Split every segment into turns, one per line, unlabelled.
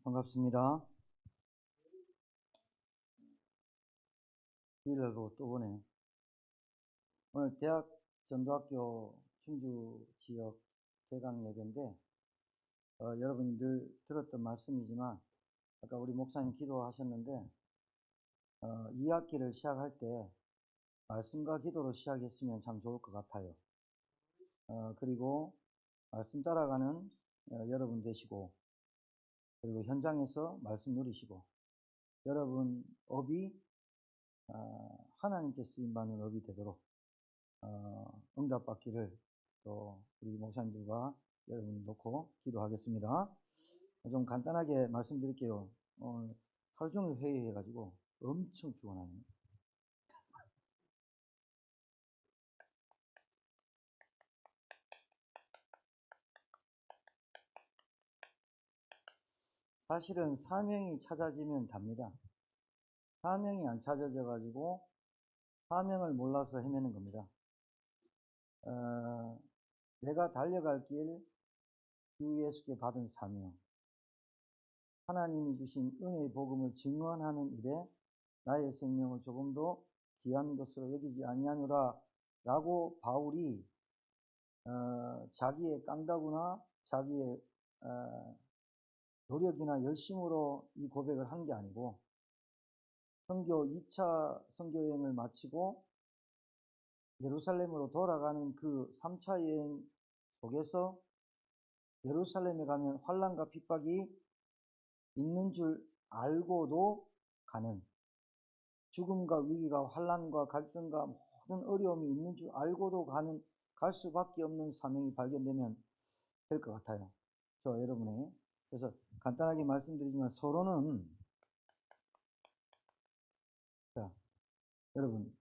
반갑습니다. 주일날로 또 보네요. 오늘 대학 전도학교 충주 지역 개강 예배인데, 여러분이 늘 들었던 말씀이지만, 아까 우리 목사님 기도하셨는데, 2학기를 시작할 때 말씀과 기도로 시작했으면 참 좋을 것 같아요. 그리고 말씀 따라가는 여러분 되시고, 그리고 현장에서 말씀 누리시고, 여러분 업이 하나님께 쓰임받는 업이 되도록 응답받기를 또 우리 목사님들과 여러분 놓고 기도하겠습니다. 좀 간단하게 말씀드릴게요. 오늘 하루 종일 회의해가지고 엄청 피곤하네요. 사실은 사명이 찾아지면 답니다. 사명이 안 찾아져 가지고 사명을 몰라서 헤매는 겁니다. 내가 달려갈 길, 주 예수께 받은 사명, 하나님이 주신 은혜의 복음을 증언하는 일에 나의 생명을 조금도 귀한 것으로 여기지 아니하노라 라고 바울이 자기의 깡다구나 자기의 노력이나 열심으로 이 고백을 한 게 아니고, 선교 2차 선교여행을 마치고 예루살렘으로 돌아가는 그 3차 여행 속에서 예루살렘에 가면 환난과 핍박이 있는 줄 알고도 가는, 죽음과 위기가 환난과 갈등과 모든 어려움이 있는 줄 알고도 갈 수밖에 없는 사명이 발견되면 될 것 같아요. 저 여러분의. 그래서 간단하게 말씀드리지만 서론은, 자, 여러분,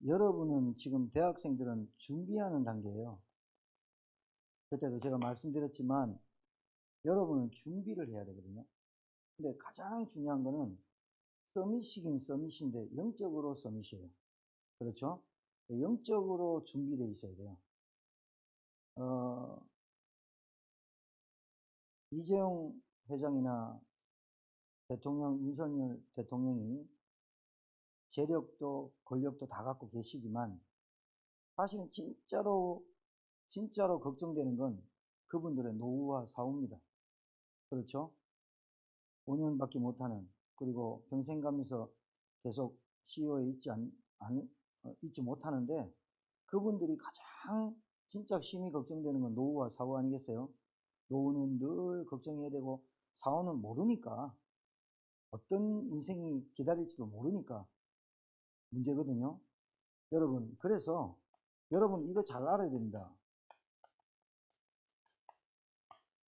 여러분은 지금 대학생들은 준비하는 단계예요. 그때도 제가 말씀드렸지만 여러분은 준비를 해야 되거든요. 근데 가장 중요한 거는 서밋이긴 서밋인데 영적으로 서밋이에요. 그렇죠? 영적으로 준비되어 있어야 돼요. 이재용 회장이나 대통령 윤석열 대통령이 재력도 권력도 다 갖고 계시지만 사실은 진짜로 걱정되는 건 그분들의 노후와 사후입니다. 그렇죠? 5년밖에 못하는, 그리고 평생 가면서 계속 CEO에 있지 못하는데, 그분들이 가장 진짜 심히 걱정되는 건 노후와 사후 아니겠어요? 노후는 늘 걱정해야 되고 사후는 모르니까, 어떤 인생이 기다릴지도 모르니까 문제거든요. 여러분, 그래서 여러분 이거 잘 알아야 됩니다.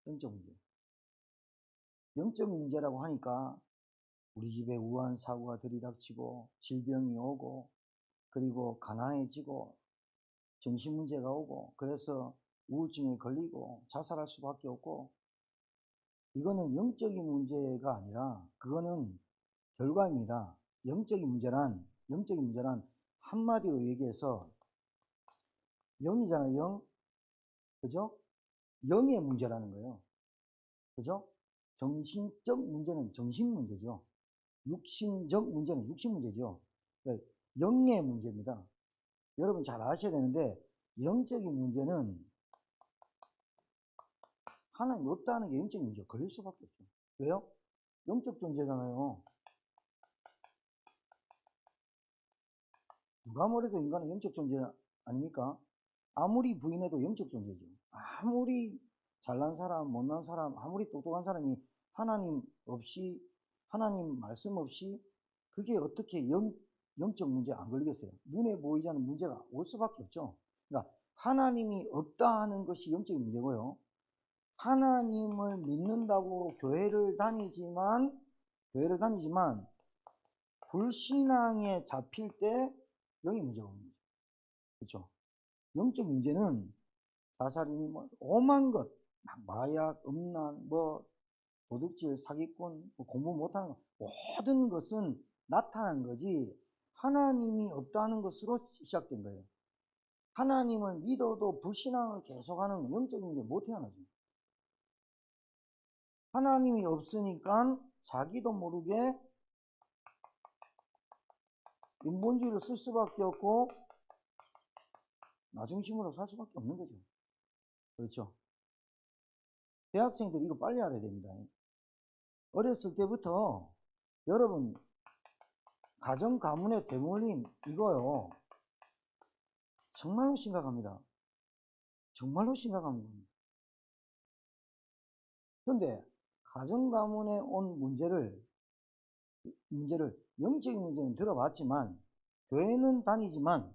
영적 문제. 영적 문제라고 하니까 우리 집에 우한 사고가 들이닥치고 질병이 오고 그리고 가난해지고 정신 문제가 오고 그래서 우울증에 걸리고 자살할 수밖에 없고, 이거는 영적인 문제가 아니라 그거는 결과입니다. 영적인 문제란 한마디로 얘기해서 영이잖아요. 영. 그죠? 영의 문제라는 거예요. 그죠? 정신적 문제는 정신 문제죠. 육신적 문제는 육신 문제죠. 그러니까 영의 문제입니다. 여러분 잘 아셔야 되는데, 영적인 문제는 하나님 없다는 게 영적인 문제가 걸릴 수밖에 없죠. 왜요? 영적 존재잖아요. 누가 뭐래도 인간은 영적 존재 아닙니까? 아무리 부인해도 영적 존재죠. 아무리 잘난 사람, 못난 사람, 아무리 똑똑한 사람이 하나님 없이, 하나님 말씀 없이 그게 어떻게 영적 문제 안 걸리겠어요? 눈에 보이지 않는 문제가 올 수밖에 없죠. 그러니까 하나님이 없다 하는 것이 영적인 문제고요. 하나님을 믿는다고 교회를 다니지만 불신앙에 잡힐 때 영의 문제가 오는 거죠. 그렇죠? 영적 문제는 자살이니 뭐 오만 것, 마약, 음란, 뭐 도둑질, 사기꾼, 뭐 공부 못하는 것, 모든 것은 나타난 거지 하나님이 없다는 것으로 시작된 거예요. 하나님을 믿어도 불신앙을 계속하는 영적인 문제 못 태어나죠. 하나님이 없으니까 자기도 모르게 인본주의를 쓸 수밖에 없고 나 중심으로 살 수밖에 없는 거죠. 그렇죠? 대학생들이 이거 빨리 알아야 됩니다. 어렸을 때부터 여러분 가정 가문의 대물림 이거요 정말로 심각합니다. 정말로 심각한 겁니다. 그런데 가정 가문에 온 문제를 영적인 문제는 들어봤지만 교회는 다니지만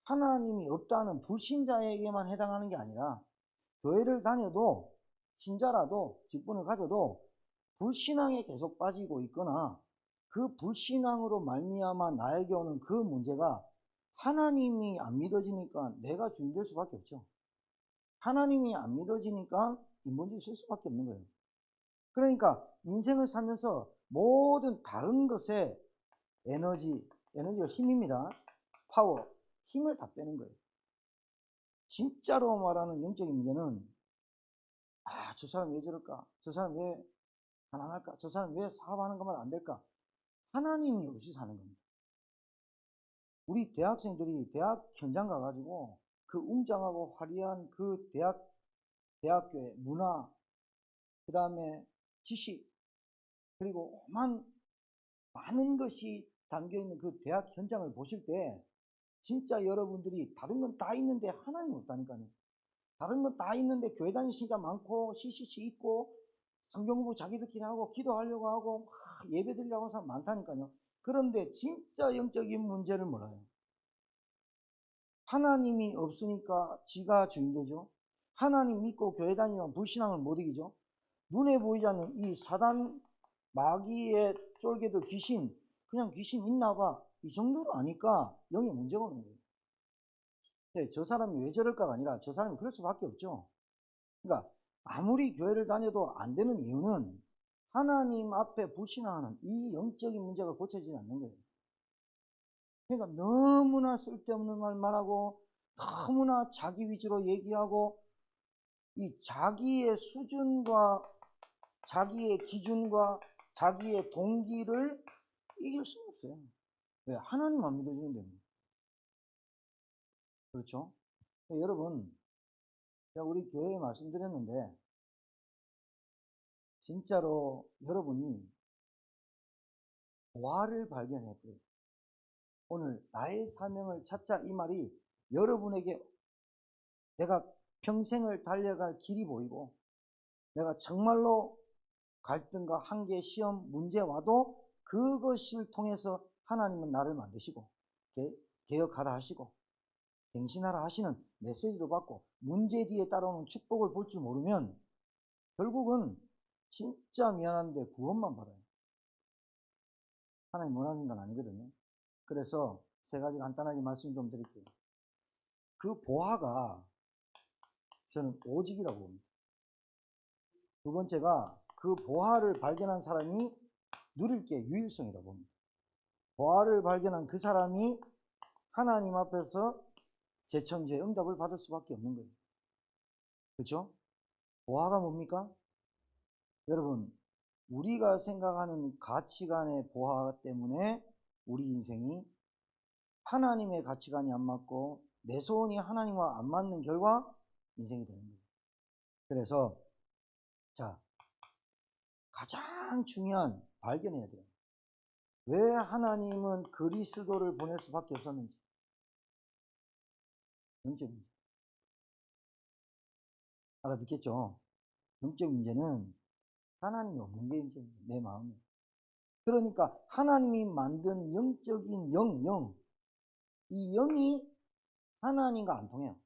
하나님이 없다는 불신자에게만 해당하는 게 아니라 교회를 다녀도 신자라도 직분을 가져도 불신앙에 계속 빠지고 있거나 그 불신앙으로 말미암아 나에게 오는 그 문제가 하나님이 안 믿어지니까 내가 주인 될 수밖에 없죠. 하나님이 안 믿어지니까 인본주의 쓸 수밖에 없는 거예요. 그러니까 인생을 살면서 모든 다른 것에 에너지가 힘입니다. 파워, 힘을 다 빼는 거예요. 진짜로 말하는 영적인 문제는 저 사람 왜 저럴까? 저 사람 왜 가난할까? 저 사람 왜 사업하는 것만 안 될까? 하나님이 없이 사는 겁니다. 우리 대학생들이 대학 현장 가가지고 그 웅장하고 화려한 그 대학교의 문화, 그 다음에 지식, 그리고 많은 것이 담겨있는 그 대학 현장을 보실 때 진짜 여러분들이 다른 건 다 있는데 하나님 없다니까요. 다른 건 다 있는데 교회 다니는 신자 많고 CCC 있고 성경 공부 자기들끼리 하고 기도하려고 하고 예배 드리려고 하는 사람 많다니까요. 그런데 진짜 영적인 문제를 몰라요. 하나님이 없으니까 지가 주인되죠. 하나님 믿고 교회 다니면 불신앙을 못 이기죠. 눈에 보이지 않는 이 사단 마귀의 쫄개들 귀신, 그냥 귀신 있나 봐. 이 정도로 아니까 영에 문제가 오는 거예요. 네, 저 사람이 왜 저럴까가 아니라 저 사람이 그럴 수밖에 없죠. 그러니까 아무리 교회를 다녀도 안 되는 이유는 하나님 앞에 불신앙하는 이 영적인 문제가 고쳐지지 않는 거예요. 그러니까 너무나 쓸데없는 말 말하고 너무나 자기 위주로 얘기하고 이 자기의 수준과 자기의 기준과 자기의 동기를 이길 수는 없어요. 왜? 하나님 안 믿어주는데. 그렇죠? 여러분, 제가 우리 교회에 말씀드렸는데 진짜로 여러분이 보화를 발견해 버려요. 오늘 나의 사명을 찾자 이 말이 여러분에게 내가 평생을 달려갈 길이 보이고 내가 정말로 갈등과 한계, 시험, 문제 와도 그것을 통해서 하나님은 나를 만드시고 개혁하라 하시고 갱신하라 하시는 메시지도 받고 문제 뒤에 따라오는 축복을 볼 줄 모르면 결국은 진짜 미안한데 구원만 받아요. 하나님 원하는 건 아니거든요. 그래서 세 가지 간단하게 말씀 좀 드릴게요. 그 보화가 저는 오직이라고 봅니다. 두 번째가 그 보화를 발견한 사람이 누릴 게 유일성이라고 봅니다. 보화를 발견한 그 사람이 하나님 앞에서 제청제 응답을 받을 수밖에 없는 거예요. 그렇죠? 보화가 뭡니까? 여러분, 우리가 생각하는 가치관의 보화 때문에 우리 인생이 하나님의 가치관이 안 맞고 내 소원이 하나님과 안 맞는 결과 인생이 되는 거예요. 그래서 가장 중요한 발견해야 돼요. 왜 하나님은 그리스도를 보낼 수밖에 없었는지. 영적 문제. 알아듣겠죠? 영적 문제는 하나님이 없는 게 이제 내 마음이에요. 그러니까 하나님이 만든 영적인 영, 이 영이 하나님과 안 통해요.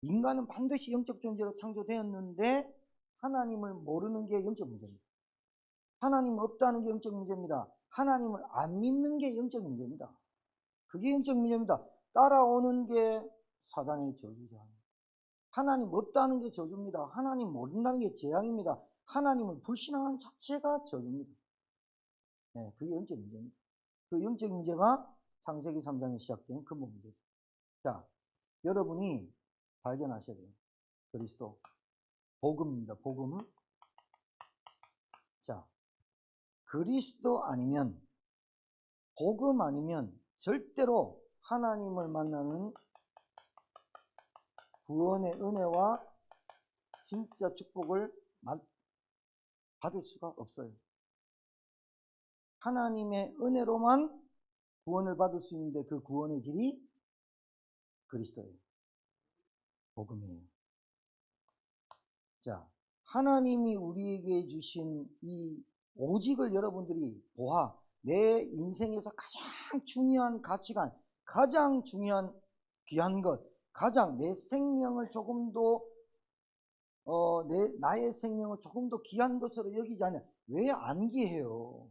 인간은 반드시 영적 존재로 창조되었는데 하나님을 모르는 게 영적 문제입니다. 하나님 없다는 게 영적 문제입니다. 하나님을 안 믿는 게 영적 문제입니다. 그게 영적 문제입니다. 따라오는 게 사단의 저주죠. 하나님 없다는 게 저주입니다. 하나님 모른다는 게 재앙입니다. 하나님을 불신앙하는 자체가 저주입니다. 네, 그게 영적 문제입니다. 그 영적 문제가 창세기 3장에 시작된 근본 문제죠. 자, 여러분이 발견하셔야 돼요. 그리스도. 복음입니다. 복음. 자, 그리스도 아니면, 복음 아니면 절대로 하나님을 만나는 구원의 은혜와 진짜 축복을 받을 수가 없어요. 하나님의 은혜로만 구원을 받을 수 있는데 그 구원의 길이 그리스도예요. 복음이에요. 자, 하나님이 우리에게 주신 이 오직을 여러분들이 보아, 내 인생에서 가장 중요한 가치관, 가장 중요한 귀한 것, 가장 내 생명을 조금 더 나의 생명을 조금 더 귀한 것으로 여기지 않냐. 왜 안 귀해요?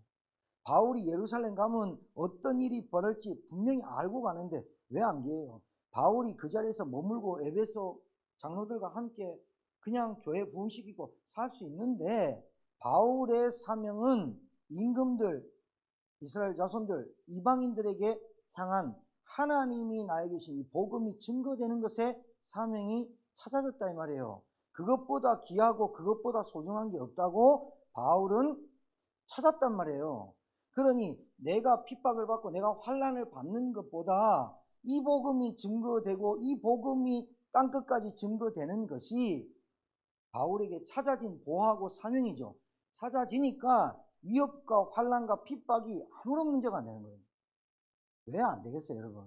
바울이 예루살렘 가면 어떤 일이 벌어질지 분명히 알고 가는데 왜 안 귀해요? 바울이 그 자리에서 머물고 에베소 장로들과 함께 그냥 교회 부흥시키고 살 수 있는데, 바울의 사명은 임금들, 이스라엘 자손들, 이방인들에게 향한 하나님이 나에게 주신 이 복음이 증거되는 것에 사명이 찾아졌다 이 말이에요. 그것보다 귀하고 그것보다 소중한 게 없다고 바울은 찾았단 말이에요. 그러니 내가 핍박을 받고 내가 환난을 받는 것보다 이 복음이 증거되고 이 복음이 땅끝까지 증거되는 것이 바울에게 찾아진 보호하고 사명이죠. 찾아지니까 위협과 환난과 핍박이 아무런 문제가 안 되는 거예요. 왜 안 되겠어요, 여러분?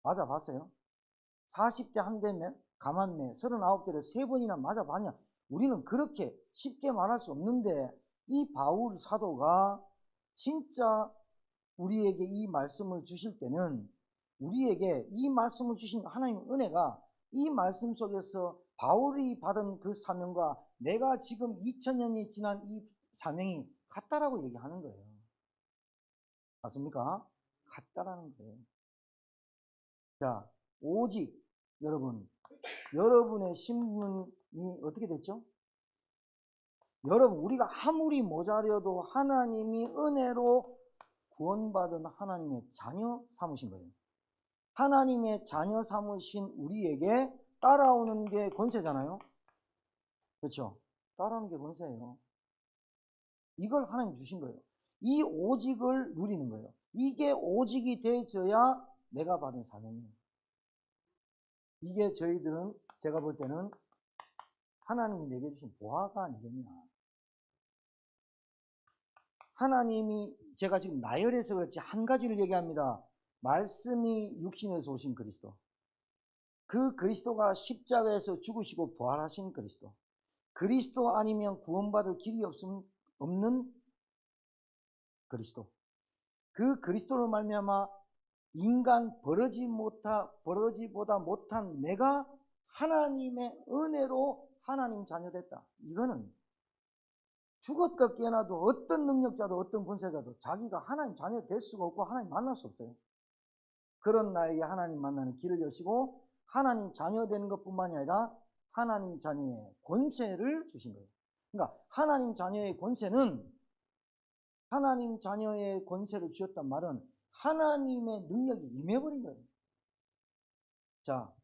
맞아봤어요? 40대 한 대 가만매 39대를 3번이나 맞아봤냐? 우리는 그렇게 쉽게 말할 수 없는데, 이 바울 사도가 진짜 우리에게 이 말씀을 주실 때는 우리에게 이 말씀을 주신 하나님의 은혜가 이 말씀 속에서 바울이 받은 그 사명과 내가 지금 2000년이 지난 이 사명이 같다라고 얘기하는 거예요. 맞습니까? 같다라는 거예요. 자, 오직 여러분의 신분이 어떻게 됐죠? 여러분, 우리가 아무리 모자려도 하나님이 은혜로 구원받은 하나님의 자녀 삼으신 거예요. 하나님의 자녀 삼으신 우리에게 따라오는 게 권세잖아요. 그렇죠? 따라오는 게 권세예요. 이걸 하나님 주신 거예요. 이 오직을 누리는 거예요. 이게 오직이 되어야 내가 받은 사명이에요. 이게 제가 볼 때는 하나님이 내게 주신 보화가 아니겠냐. 하나님이, 제가 지금 나열해서 그렇지 한 가지를 얘기합니다. 말씀이 육신에서 오신 그리스도. 그 그리스도가 십자가에서 죽으시고 부활하신 그리스도. 그리스도 아니면 구원받을 길이 없는 그리스도. 그 그리스도를 말미암아 인간 버러지보다 못한 내가 하나님의 은혜로 하나님 자녀 됐다. 이거는 죽었다 깨어나도 어떤 능력자도 어떤 권세자도 자기가 하나님 자녀 될 수가 없고 하나님 만날 수 없어요. 그런 나에게 하나님 만나는 길을 여시고 하나님 자녀 되는 것뿐만이 아니라 하나님 자녀의 권세를 주신 거예요. 그러니까 하나님 자녀의 권세를 주셨단 말은 하나님의 능력이 임해버린 거예요. 자,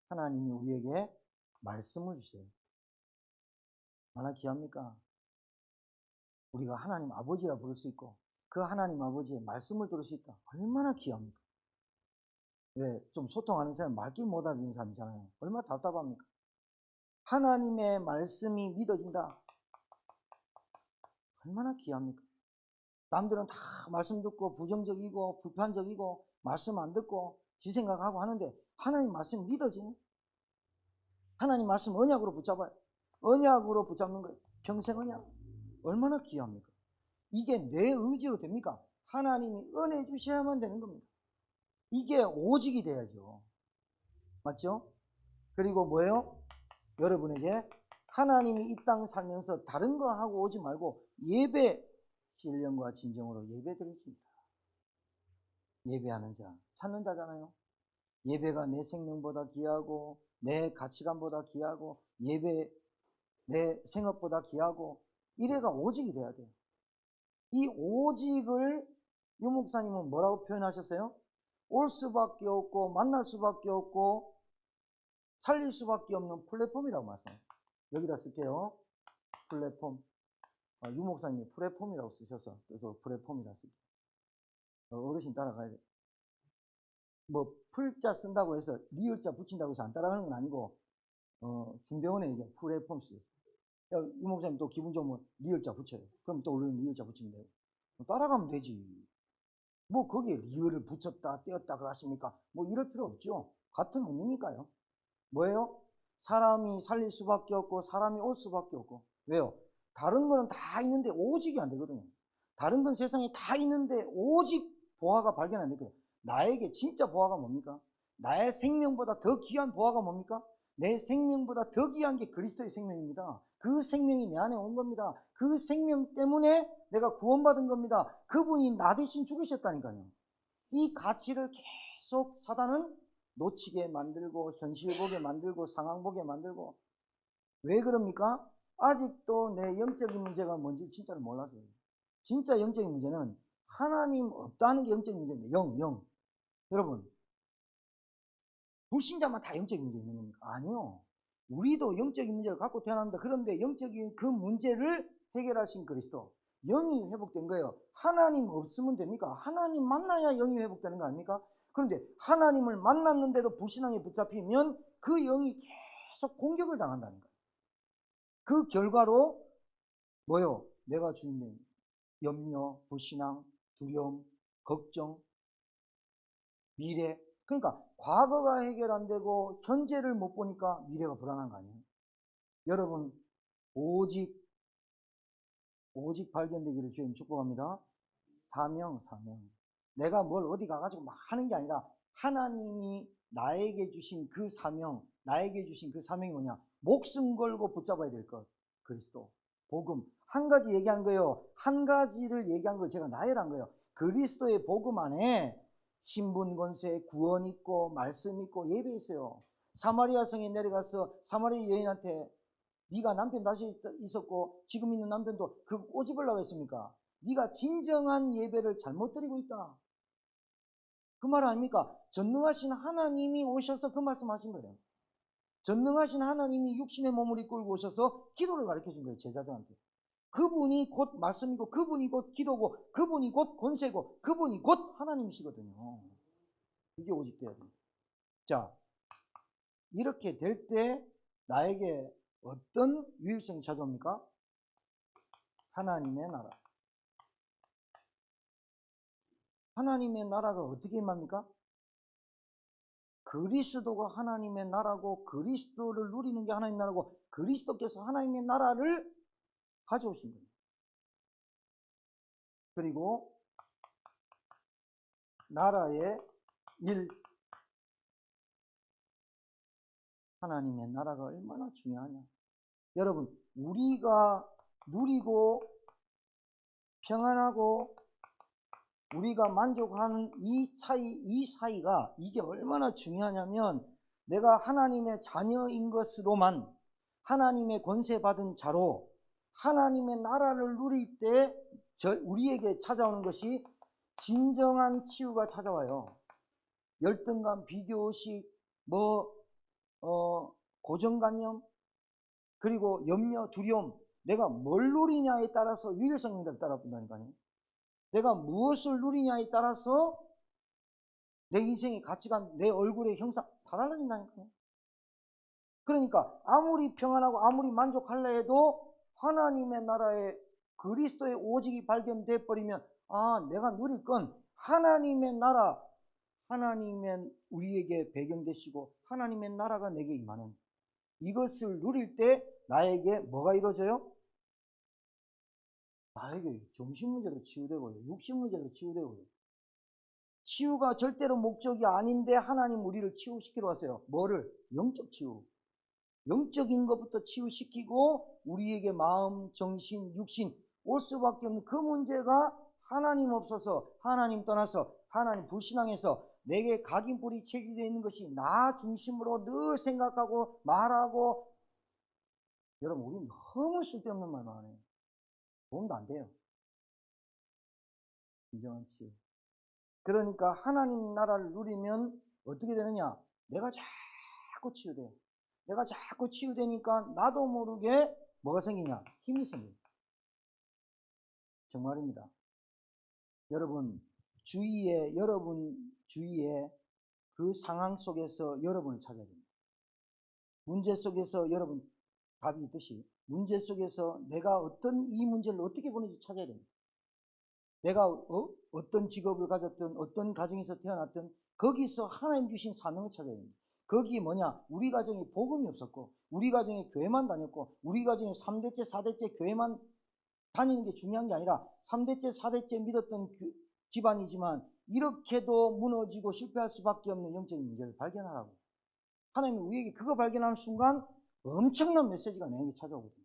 하나님이 우리에게 말씀을 주세요. 얼마나 귀합니까? 우리가 하나님 아버지라 부를 수 있고 그 하나님 아버지의 말씀을 들을 수 있다. 얼마나 귀합니까? 왜? 좀 소통하는 사람 말귀 못 알아듣는 사람이잖아요. 얼마나 답답합니까? 하나님의 말씀이 믿어진다. 얼마나 귀합니까? 남들은 다 말씀 듣고 부정적이고 불판적이고 말씀 안 듣고 지 생각하고 하는데 하나님 말씀이 믿어지네. 하나님 말씀 언약으로 붙잡아요. 언약으로 붙잡는 거예요. 평생 언약. 얼마나 귀합니까? 이게 내 의지로 됩니까? 하나님이 은혜 주셔야만 되는 겁니다. 이게 오직이 돼야죠. 맞죠? 그리고 뭐예요? 여러분에게 하나님이 이 땅 살면서 다른 거 하고 오지 말고 예배, 신령과 진정으로 예배 드리십니다. 예배하는 자, 찾는 자잖아요. 예배가 내 생명보다 귀하고 내 가치관보다 귀하고 예배 내 생업보다 귀하고 이래가 오직이 돼야 돼요. 이 오직을 유 목사님은 뭐라고 표현하셨어요? 올 수밖에 없고 만날 수밖에 없고 살릴 수밖에 없는 플랫폼이라고 말씀해요. 여기다 쓸게요. 플랫폼. 유 목사님이 플랫폼이라고 쓰셔서 그래서 플랫폼이라고 쓸게요. 어르신 따라가야 돼. 뭐 풀자 쓴다고 해서 리을자 붙인다고 해서 안 따라가는 건 아니고 중대원에 이제 플랫폼 쓰였어요. 유 목사님 또 기분 좋으면 리을자 붙여요. 그럼 또 우리는 리을자 붙이면 돼요. 따라가면 되지. 뭐 거기에 리을을 붙였다 떼었다 그러십니까? 뭐 이럴 필요 없죠. 같은 의미니까요. 뭐예요? 사람이 살릴 수밖에 없고 사람이 올 수밖에 없고. 왜요? 다른 거는 다 있는데 오직이 안 되거든요. 다른 건 세상에 다 있는데 오직 보화가 발견 안 되거든요. 나에게 진짜 보화가 뭡니까? 나의 생명보다 더 귀한 보화가 뭡니까? 내 생명보다 더 귀한 게 그리스도의 생명입니다. 그 생명이 내 안에 온 겁니다. 그 생명 때문에 내가 구원받은 겁니다. 그분이 나 대신 죽으셨다니까요. 이 가치를 계속 사단은 놓치게 만들고 현실 보게 만들고 상황 보게 만들고. 왜 그럽니까? 아직도 내 영적인 문제가 뭔지 진짜로 몰라서요. 진짜 영적인 문제는 하나님 없다는 게 영적인 문제입니다. 영. 여러분, 불신자만 다 영적인 문제 있는 겁니까? 아니요. 우리도 영적인 문제를 갖고 태어납니다. 그런데 영적인 그 문제를 해결하신 그리스도, 영이 회복된 거예요. 하나님 없으면 됩니까? 하나님 만나야 영이 회복되는 거 아닙니까? 그런데 하나님을 만났는데도 불신앙에 붙잡히면 그 영이 계속 공격을 당한다는 거예요. 그 결과로 뭐요? 내가 주인된 염려, 불신앙, 두려움, 걱정, 미래. 그러니까 과거가 해결 안 되고 현재를 못 보니까 미래가 불안한 거 아니에요? 여러분, 오직 발견되기를 주님 축복합니다. 사명. 내가 뭘 어디 가가지고 막 하는 게 아니라 하나님이 나에게 주신 그 사명, 나에게 주신 그 사명이 뭐냐? 목숨 걸고 붙잡아야 될 것. 그리스도, 복음. 한 가지 얘기한 거예요. 한 가지를 얘기한 걸 제가 나열한 거예요. 그리스도의 복음 안에 신분, 권세, 구원 있고 말씀 있고 예배 있어요. 사마리아 성에 내려가서 사마리아 여인한테 네가 남편 다시 있었고 지금 있는 남편도 그 꼬집으려고 했습니까? 네가 진정한 예배를 잘못 드리고 있다. 그 말 아닙니까? 전능하신 하나님이 오셔서 그 말씀하신 거예요. 전능하신 하나님이 육신의 몸을 이끌고 오셔서 기도를 가르쳐 준 거예요. 제자들한테. 그분이 곧 말씀이고 그분이 곧 기도고 그분이 곧 권세고 그분이 곧 하나님이시거든요. 그게 오직 돼야 됩니다. 자, 이렇게 될 때 나에게 어떤 유일성이 찾아옵니까? 하나님의 나라. 하나님의 나라가 어떻게 임합니까? 그리스도가 하나님의 나라고 그리스도를 누리는 게 하나님의 나라고 그리스도께서 하나님의 나라를 가져오신 거예요. 그리고 나라의 일, 하나님의 나라가 얼마나 중요하냐. 여러분, 우리가 누리고 평안하고 우리가 만족하는 이 사이가 이게 얼마나 중요하냐면 내가 하나님의 자녀인 것으로만 하나님의 권세 받은 자로 하나님의 나라를 누릴 때 우리에게 찾아오는 것이 진정한 치유가 찾아와요. 열등감, 비교의식, 고정관념, 그리고 염려, 두려움. 내가 뭘 누리냐에 따라서 유일성에 따라 본다니까요. 내가 무엇을 누리냐에 따라서 내 인생의 가치관, 내 얼굴의 형상 다 달라진다니까요. 그러니까 아무리 평안하고 아무리 만족할래 해도 하나님의 나라에 그리스도의 오직이 발견돼 버리면 내가 누릴 건 하나님의 나라, 하나님의 우리에게 배경 되시고 하나님의 나라가 내게 임하는 이것을 누릴 때 나에게 뭐가 이루어져요? 나에게 정신 문제도 치유되고요. 육신 문제도 치유되고요. 치유가 절대로 목적이 아닌데 하나님 우리를 치유시키러 왔어요. 뭐를? 영적 치유. 영적인 것부터 치유시키고 우리에게 마음, 정신, 육신 올 수밖에 없는 그 문제가 하나님 없어서 하나님 떠나서 하나님 불신앙해서 내게 각인뿌리 체질되어 있는 것이 나 중심으로 늘 생각하고 말하고. 여러분, 우리 너무 쓸데없는 말만 해요. 도움도 안 돼요. 진정한 치유. 그러니까 하나님 나라를 누리면 어떻게 되느냐? 내가 자꾸 치유돼요. 내가 자꾸 치유되니까 나도 모르게 뭐가 생기냐? 힘이 생겨요. 정말입니다. 여러분 주위에 그 상황 속에서 여러분을 찾아야 됩니다. 문제 속에서 여러분 답이 있듯이 문제 속에서 내가 이 문제를 어떻게 보는지 찾아야 됩니다. 내가 어떤 직업을 가졌든 어떤 가정에서 태어났든 거기서 하나님 주신 사명을 찾아야 됩니다. 거기 뭐냐? 우리 가정에 복음이 없었고 우리 가정에 교회만 다녔고 우리 가정에 3대째 4대째 교회만 다니는 게 중요한 게 아니라 3대째 4대째 믿었던 집안이지만 이렇게도 무너지고 실패할 수밖에 없는 영적인 문제를 발견하라고. 하나님이 우리에게 그거 발견하는 순간 엄청난 메시지가 내게 찾아오거든요.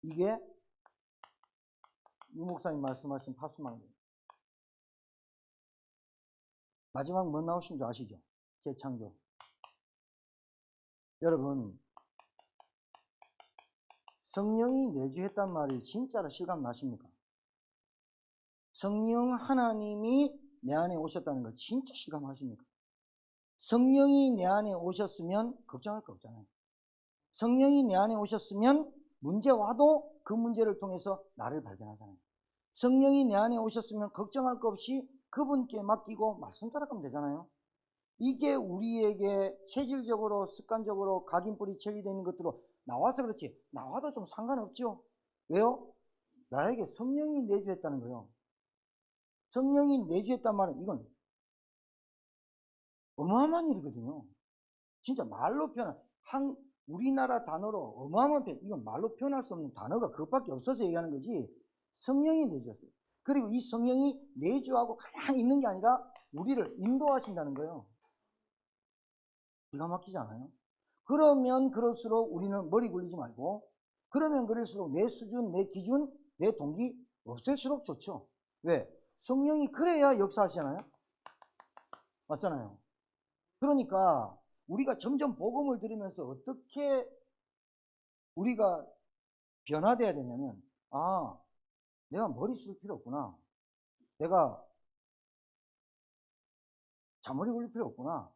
이게 유 목사님 말씀하신 파수망입니다. 마지막 뭐 나오신 줄 아시죠? 재창조. 여러분 성령이 내주했단 말이 진짜로 실감 나십니까? 성령 하나님이 내 안에 오셨다는 걸 진짜 실감하십니까? 성령이 내 안에 오셨으면 걱정할 거 없잖아요. 성령이 내 안에 오셨으면 문제 와도 그 문제를 통해서 나를 발견하잖아요. 성령이 내 안에 오셨으면 걱정할 거 없이 그분께 맡기고 말씀 따라가면 되잖아요. 이게 우리에게 체질적으로 습관적으로 각인뿌리 처리되어 있는 것들로 나와서 그렇지 나와도 좀 상관없죠. 왜요? 나에게 성령이 내주했다는 거예요. 성령이 내주했단 말은 이건 어마어마한 일이거든요. 진짜 말로 우리나라 단어로 어마어마한 이건 말로 표현할 수 없는 단어가 그것밖에 없어서 얘기하는 거지. 성령이 내주었어요. 그리고 이 성령이 내주하고 가만히 있는 게 아니라 우리를 인도하신다는 거예요. 기가 막히지 않아요? 그러면 그럴수록 우리는 머리 굴리지 말고 그러면 그럴수록 내 수준, 내 기준, 내 동기 없앨수록 좋죠. 왜? 성령이 그래야 역사하시잖아요. 맞잖아요. 그러니까 우리가 점점 복음을 들으면서 어떻게 우리가 변화돼야 되냐면 내가 머리 쓸 필요 없구나. 내가 잔머리 굴릴 필요 없구나.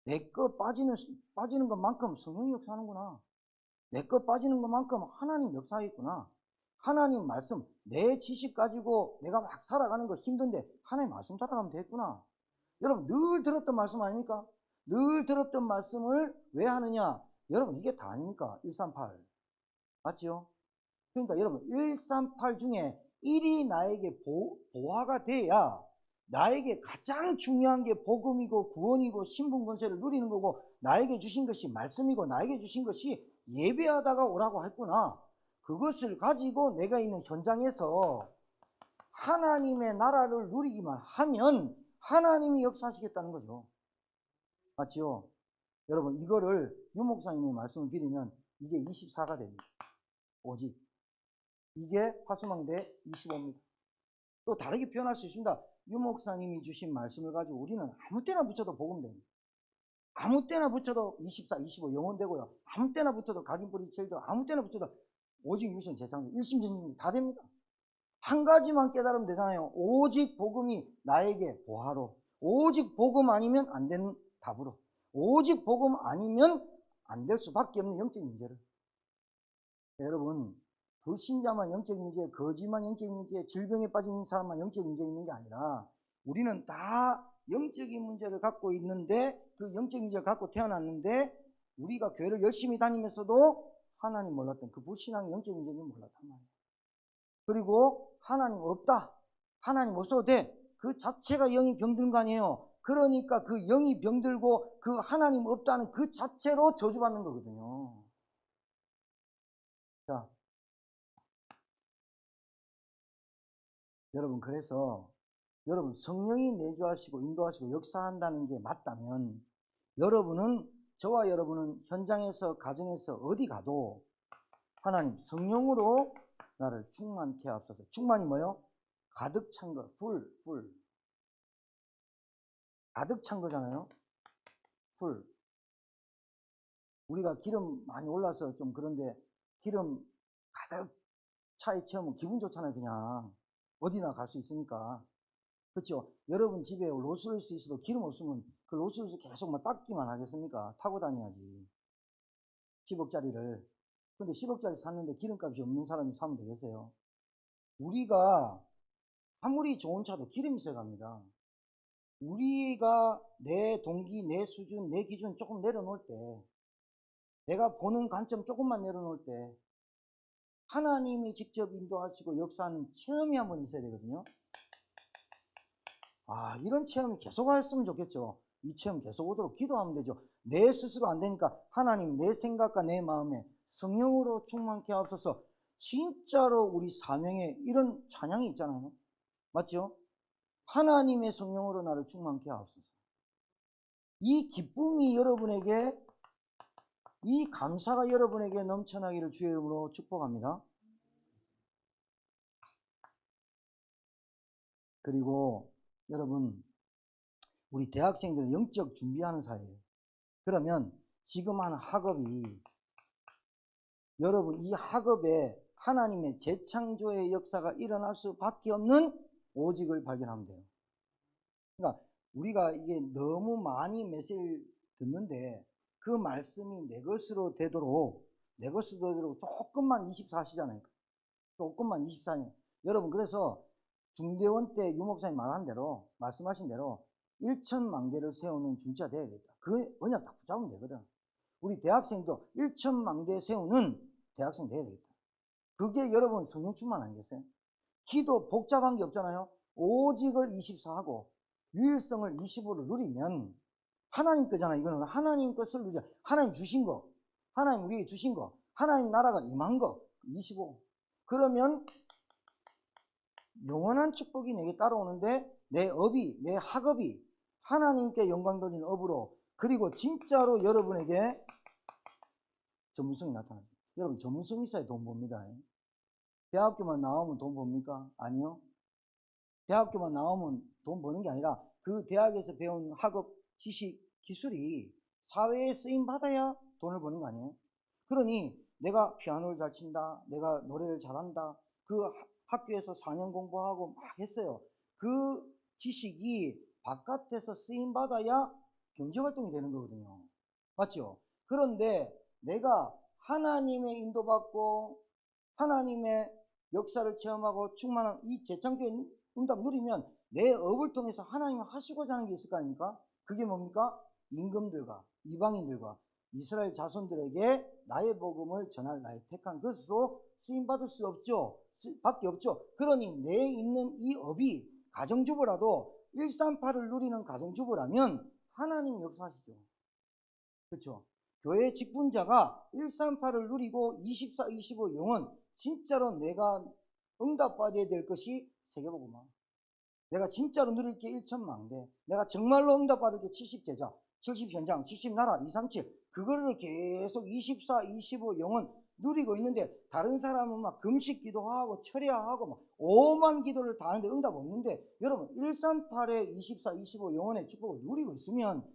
내 거 빠지는 것만큼 성령이 역사하는구나. 내 거 빠지는 것만큼 하나님 역사하겠구나. 하나님 말씀, 내 지식 가지고 내가 막 살아가는 거 힘든데 하나님 말씀 따라가면 되겠구나. 여러분 늘 들었던 말씀 아닙니까? 늘 들었던 말씀을 왜 하느냐? 여러분 이게 다 아닙니까? 138 맞죠? 그러니까 여러분 138 중에 1이 나에게 보화가 돼야 나에게 가장 중요한 게 복음이고 구원이고 신분 권세를 누리는 거고 나에게 주신 것이 말씀이고 나에게 주신 것이 예배하다가 오라고 했구나. 그것을 가지고 내가 있는 현장에서 하나님의 나라를 누리기만 하면 하나님이 역사하시겠다는 거죠. 맞죠? 여러분 이거를 유 목사님의 말씀을 빌리면 이게 24가 됩니다. 오직 이게 파수망대 25입니다. 또 다르게 표현할 수 있습니다. 유 목사님이 주신 말씀을 가지고 우리는 아무 때나 붙여도 복음됩니다. 아무 때나 붙여도 24, 25 영혼되고요. 아무 때나 붙여도 각인뿌리 처리도 아무 때나 붙여도 오직 유선 재창조 일심전심이 다 됩니다. 한 가지만 깨달으면 되잖아요. 오직 복음이 나에게 보화로, 오직 복음 아니면 안 되는 답으로, 오직 복음 아니면 안 될 수밖에 없는 영적인 문제를. 여러분 불신자만 영적인 문제, 거지만 영적인 문제, 질병에 빠진 사람만 영적인 문제 있는 게 아니라 우리는 다 영적인 문제를 갖고 있는데 그 영적인 문제를 갖고 태어났는데 우리가 교회를 열심히 다니면서도 하나님 몰랐던 그 불신앙의 영적인 문제는 몰랐단 말이에요. 그리고 하나님 없다. 하나님 없어도 돼. 그 자체가 영이 병든 거 아니에요. 그러니까 그 영이 병들고 그 하나님 없다는 그 자체로 저주받는 거거든요. 자, 여러분 그래서 여러분 성령이 내주하시고 인도하시고 역사한다는 게 맞다면 여러분은 저와 여러분은 현장에서 가정에서 어디 가도 하나님 성령으로 나를 충만케 하옵소서. 충만이 뭐요? 가득 찬 거, 풀. 가득 찬 거잖아요. 풀. 우리가 기름 많이 올라서 좀 그런데 기름 가득 차에 채우면 기분 좋잖아요. 그냥 어디나 갈 수 있으니까. 그렇죠? 여러분 집에 롤스로이스 있어도 기름 없으면 그 롤스로이스 계속 막 닦기만 하겠습니까? 타고 다녀야지. 10억짜리를. 근데 10억짜리 샀는데 기름값이 없는 사람이 사면 되겠어요? 우리가 아무리 좋은 차도 기름이 있어야 갑니다. 우리가 내 동기, 내 수준, 내 기준 조금 내려놓을 때, 내가 보는 관점 조금만 내려놓을 때, 하나님이 직접 인도하시고 역사하는 체험이 한번 있어야 되거든요. 아, 이런 체험이 계속 했으면 좋겠죠. 이 체험 계속 오도록 기도하면 되죠. 내 스스로 안 되니까 하나님 내 생각과 내 마음에 성령으로 충만케 하옵소서. 진짜로 우리 사명에 이런 찬양이 있잖아요. 맞죠? 하나님의 성령으로 나를 충만케 하옵소서. 이 기쁨이 여러분에게, 이 감사가 여러분에게 넘쳐나기를 주의 이름으로 축복합니다. 그리고 여러분, 우리 대학생들은 영적 준비하는 사이에요. 그러면 지금 하는 학업이, 여러분 이 학업에 하나님의 재창조의 역사가 일어날 수밖에 없는 오직을 발견하면 돼요. 그러니까 우리가 이게 너무 많이 메시지를 듣는데 그 말씀이 내 것으로 되도록 조금만 24시잖아요. 조금만 24년. 여러분 그래서 중대원 때 유목사님 말씀하신 대로 1천망대를 세우는 중지가 돼야 되겠다. 그 언약 다 붙잡으면 되거든. 우리 대학생도 1천망대 세우는 대학생 돼야 되겠다. 그게 여러분 성령 충만 아니겠어요? 기도 복잡한 게 없잖아요. 오직을 24하고 유일성을 25를 누리면 하나님 거잖아. 이거는 하나님 것을 누려. 하나님 주신 거, 하나님 우리에게 주신 거, 하나님 나라가 임한 거 25. 그러면 영원한 축복이 내게 따라오는데 내 업이, 내 학업이 하나님께 영광 돌리는 업으로, 그리고 진짜로 여러분에게 전문성이 나타나요. 여러분 전문성 있어야 돈 법니다. 대학교만 나오면 돈 법니까? 아니요. 대학교만 나오면 돈 버는 게 아니라 그 대학에서 배운 학업, 지식, 기술이 사회에 쓰임 받아야 돈을 버는 거 아니에요? 그러니 내가 피아노를 잘 친다, 내가 노래를 잘한다, 그 학교에서 4년 공부하고 막 했어요. 그 지식이 바깥에서 쓰임 받아야 경제활동이 되는 거거든요. 맞죠? 그런데 내가 하나님의 인도받고 하나님의 역사를 체험하고 충만한 이 재창조의 응답 누리면 내 업을 통해서 하나님이 하시고자 하는 게 있을 거 아닙니까? 그게 뭡니까? 임금들과 이방인들과 이스라엘 자손들에게 나의 복음을 전할 나의 택한 것으로 쓰임받을 수 없죠. 밖에 없죠. 그러니 내 있는 이 업이 가정주부라도 138을 누리는 가정주부라면 하나님 역사하시죠. 그렇죠? 교회 직분자가 138을 누리고 24, 25 영은 진짜로 내가 응답받아야 될 것이 세계복음화. 내가 진짜로 누릴 게 1천망대. 내가 정말로 응답받을 게 70제자, 70현장, 70나라, 237. 그거를 계속 24, 25 영은 누리고 있는데 다른 사람은 막 금식 기도하고 철야하고 막 오만 기도를 다 하는데 응답 없는데, 여러분 138에 24, 25 영혼의 축복을 누리고 있으면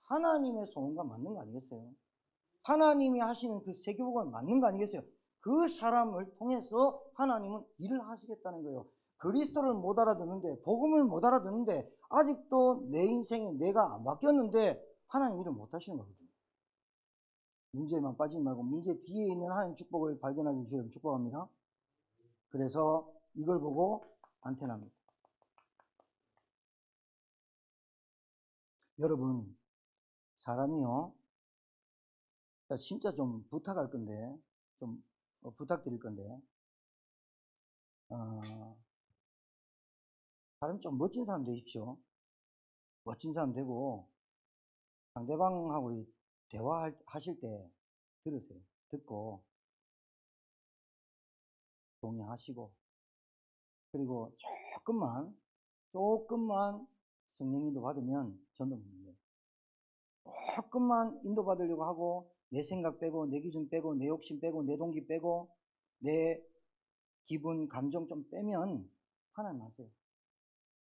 하나님의 소원과 맞는 거 아니겠어요? 하나님이 하시는 그 세계복음과 맞는 거 아니겠어요? 그 사람을 통해서 하나님은 일을 하시겠다는 거예요. 그리스도를 못 알아듣는데, 복음을 못 알아듣는데, 아직도 내 인생에 내가 안 바뀌었는데 하나님 일을 못 하시는 거거든요. 문제에만 빠지지 말고 문제 뒤에 있는 하나님 축복을 발견하기 위해 축복합니다. 그래서 이걸 보고 안테나입니다. 여러분, 사람이요, 진짜 좀 부탁할 건데, 좀 부탁드릴 건데, 사람 좀 멋진 사람 되십시오. 멋진 사람 되고 상대방하고 대화하실 때 들으세요. 듣고 동의하시고, 그리고 조금만 성령 인도 받으면 전도 못해요. 조금만 인도 받으려고 하고 내 생각 빼고 내 기준 빼고 내 욕심 빼고 내 동기 빼고 내 기분 감정 좀 빼면 하나님 하세요.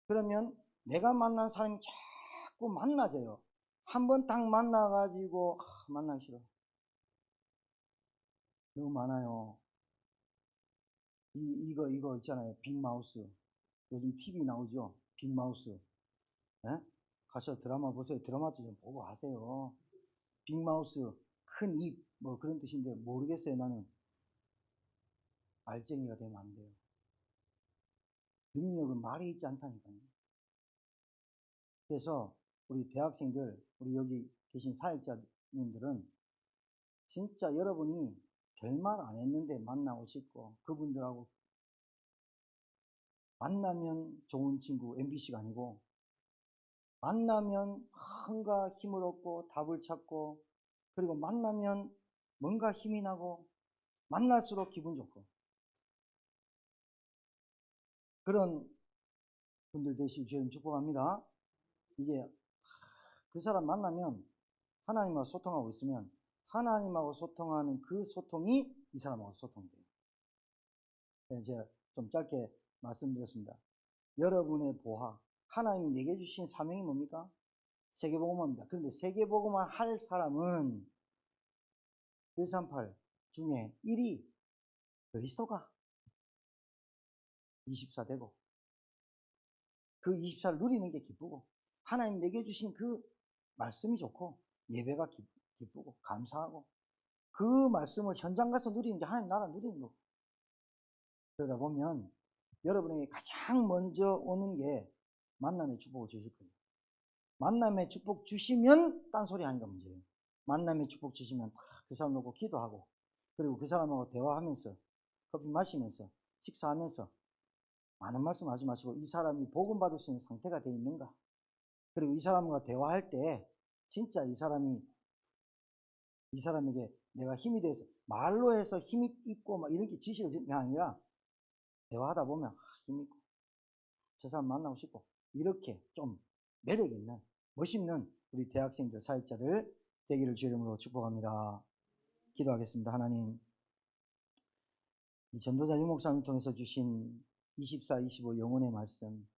그러면 내가 만난 사람이 자꾸 만나져요. 한 번 딱 만나가지고 만나기 싫어. 너무 많아요. 이거 있잖아요. 빅마우스. 요즘 TV 나오죠? 빅마우스. 예? 가서 드라마 보세요. 드라마도 좀 보고 하세요. 빅마우스, 큰 입, 뭐 그런 뜻인데 모르겠어요. 나는 알쟁이가 되면 안 돼요. 능력은 말에 있지 않다니까요. 그래서 우리 대학생들, 우리 여기 계신 사역자님들은 진짜 여러분이 별말 안 했는데 만나고 싶고 그분들하고 만나면 좋은 친구 MBC가 아니고 만나면 뭔가 힘을 얻고 답을 찾고 그리고 만나면 뭔가 힘이 나고 만날수록 기분 좋고 그런 분들 되시길 주님 축복합니다. 이게 그 사람 만나면 하나님하고 소통하고 있으면 하나님하고 소통하는 그 소통이 이 사람하고 소통이 돼요. 제가 좀 짧게 말씀드렸습니다. 여러분의 보화, 하나님이 내게 주신 사명이 뭡니까? 세계복음화입니다. 그런데 세계복음화 할 사람은 138 중에 1이 그리스도가 24 되고 그 24를 누리는 게 기쁘고 하나님 내게 주신 그 말씀이 좋고 예배가 기쁘고 감사하고 그 말씀을 현장 가서 누리는 게 하나님 나라 누리는 거고 그러다 보면 여러분에게 가장 먼저 오는 게 만남의 축복을 주실 거예요. 만남의 축복 주시면 딴소리 하니까 문제예요. 만남의 축복 주시면 그 사람 놓고 기도하고 그리고 그 사람하고 대화하면서 커피 마시면서 식사하면서 많은 말씀 하지 마시고 이 사람이 복음 받을 수 있는 상태가 되어 있는가 그리고 이 사람과 대화할 때 진짜 이 사람에게 내가 힘이 돼서 말로 해서 힘이 있고 막 이렇게 지시를 게 아니라 대화하다 보면 힘이 있고 저 사람 만나고 싶고 이렇게 좀 매력 있는 멋있는 우리 대학생들 사역자들 되기를 주 이름으로 축복합니다. 기도하겠습니다. 하나님 이 전도자 유목사님을 통해서 주신 24, 25 영혼의 말씀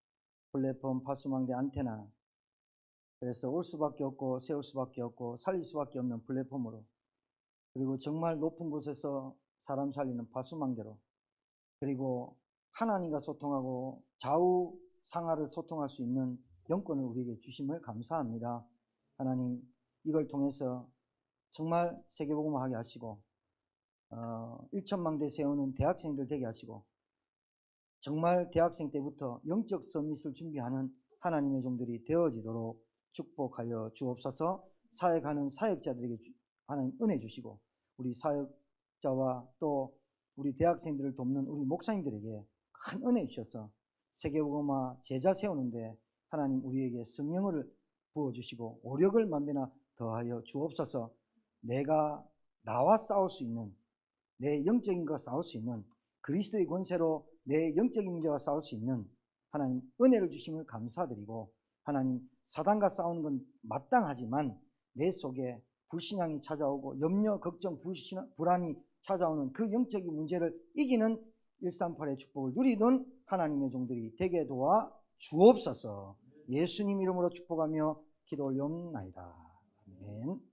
플랫폼 파수망대 안테나 그래서 올 수밖에 없고 세울 수밖에 없고 살릴 수밖에 없는 플랫폼으로 그리고 정말 높은 곳에서 사람 살리는 파수망대로 그리고 하나님과 소통하고 좌우 상하를 소통할 수 있는 영권을 우리에게 주심을 감사합니다. 하나님 이걸 통해서 정말 세계복음화하게 하시고 1천망대 세우는 대학생들 되게 하시고 정말 대학생 때부터 영적 서밋을 준비하는 하나님의 종들이 되어지도록 축복하여 주옵소서. 사역하는 사역자들에게 하나님 은혜 주시고 우리 사역자와 또 우리 대학생들을 돕는 우리 목사님들에게 큰 은혜 주셔서 세계복음화 제자 세우는데 하나님 우리에게 성령을 부어주시고 오력을 만배나 더하여 주옵소서. 내가 나와 싸울 수 있는 내 영적인 것과 싸울 수 있는 그리스도의 권세로 내 영적인 문제와 싸울 수 있는 하나님 은혜를 주심을 감사드리고 하나님 사단과 싸우는 건 마땅하지만 내 속에 불신앙이 찾아오고 염려, 걱정, 불안이 찾아오는 그 영적인 문제를 이기는 138의 축복을 누리던 하나님의 종들이 되게 도와 주옵소서. 예수님 이름으로 축복하며 기도 올려옵나이다. 아멘.